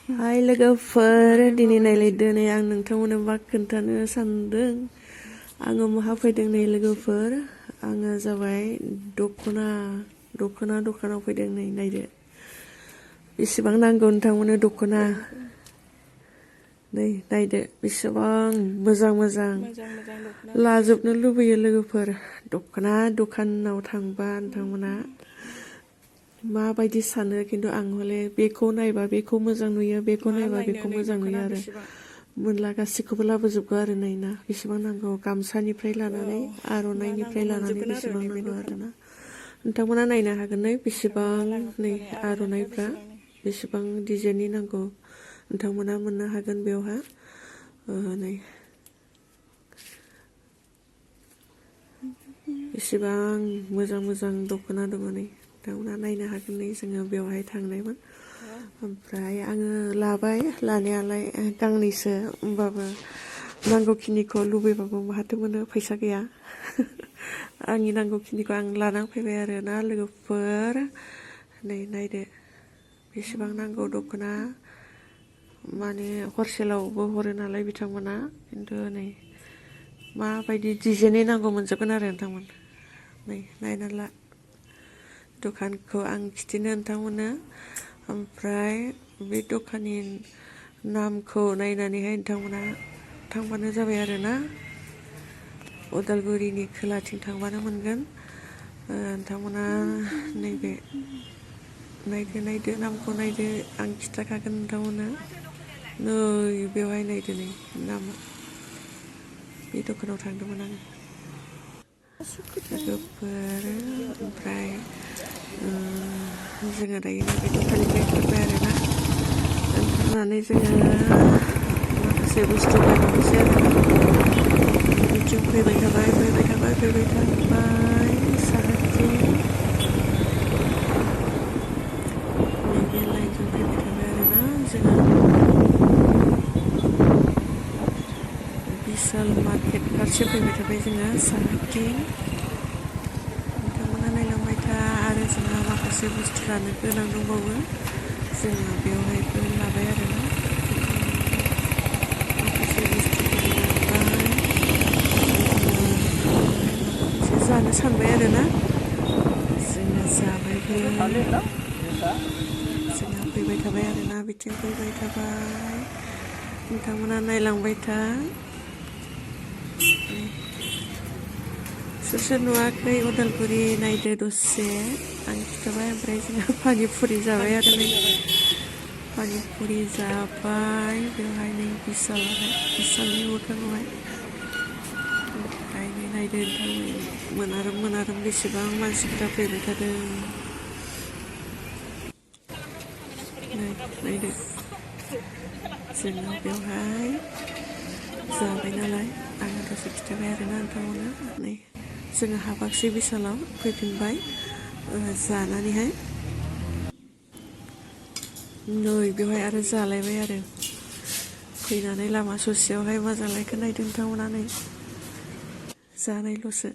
हाय लोगोफोर दिनै नायलायदो नै आं नोंथांमोननो मा खोन्थानो सानदों आङो माहा फैदों नै लोगोफोर आङो जाबाय दखना दखानाव फैदों नै नायदो बेसेबां नांगौ नोंथांमोननो दखना नै नायदो बेसेबां मोजां लाजोबनो लुबैयो लोगोफोर दखना दखानाव थांबा नोंथांमोना माबायदि सानो खिन्थु आं हले बेखौ नायबा बेखौ मोजां नुयो बेखौ नायबा बेखौ मोजां नुयो आरो मोनला गासिखौबो लाबोजोबगौ आरो नै ना बेसेबां नांगौ गामसानिफ्राय लानानै आर'नाइनिफ्राय लानानै बेसेबां नांगौ आरोना नोंथांमोना नायनो हागोन नै बेसेबां नै आर'नाइफ्रा बेसेबां डिजाइननि नांगौ नोंथांमोना मोननो हागोन बेवहा नै बेसेबां मोजां दखना दङ नै नोंथांमोना नायनो हागोन नै जोङो बेवहाय थांनायमोन ओमफ्राय आङो लाबाय लानायालाय गांनैसो होमबाबो नांगौखिनिखौ लुबैबाबो माहाथो मोनो फैसा गैया आंनि नांगौखिनिखौ आं लानानै फैबाय आरो ना लोगोफोर नै नायदो बेसेबां नांगौ दखना माने हरसेलावबो हरो नालाय बिथांमोना खिन्थु नै माबायदि डिजाइननि नांगौ मोनजोबगोन आरो नोंथांमोन नै नायना ला दखानखौ आं खिथिनो नोंथांमोननो ओमफ्राय बे दखाननि नामखौ नायनानैहाय नोंथांमोना थांबानो जाबाय आरो ना उदालगुरिनि खोलाथिं थांबानो मोनगोन नोंथांमोना नैबे नायदो नामखौ नायदो आं खिथाखागोन नोंथांमोननो नै बेवहाय नायदो नै नामा बे दखानाव थांदोंमोन आङो लोगोफोर ओमफ्राय जोङो दायो नैबे दखाननिफ्राय ओंखारबाय आरोना ओंखारनानै जोङो माखासे बुस्थु बायनोसै आरोना बिथिं फैबाय थाबाय साहाथिं नैबे लाइनजों फैबाय थाबाय आरोना जोङो बिशाल मार्केट फारसे फैबाय थाबाय जोङो साहाथिं नोंथांमोना नायलांबाय था आरो जोंहा माखासे बुस्थु लानो गोनां दंबावो जोङो बेवहायबो लाबाय आरोना माखासे बुस्थुफोर लाबाय मोनसे जानो सानबाय आरोना जोङो जाबायबो जोंहा फैबाय थाबाय आरोना बिथिं फैबाय थाबाय नोंथांमोना नायलांबाय था सोर नुवाखै उदालगुरि नायदो दसे आं खिथाबाय ओमफ्राय जोंहा पानिपुरि जाबाय आरो नै पानिपुरि जाबाय बेवहाय नै बिशालनि मोखाङावहाय ओमफ्राय नै नायदो नोंथां मोनारोम बेसेबां मानसिफ्रा फैबाय थादों नायदो जोङो बेवहाय जाबाय नालाय आङो दसे खिथाबाय आरोना नोंथांमोननो नै जोङो हाबाखसै बिशालाव फैफिनबाय जानानैहाय नै बेवहाय आरो जालायबाय आरो फैनानै लामा ससेयावहाय मा जालायखो नायदो नोंथांमोना नै जानायल'सो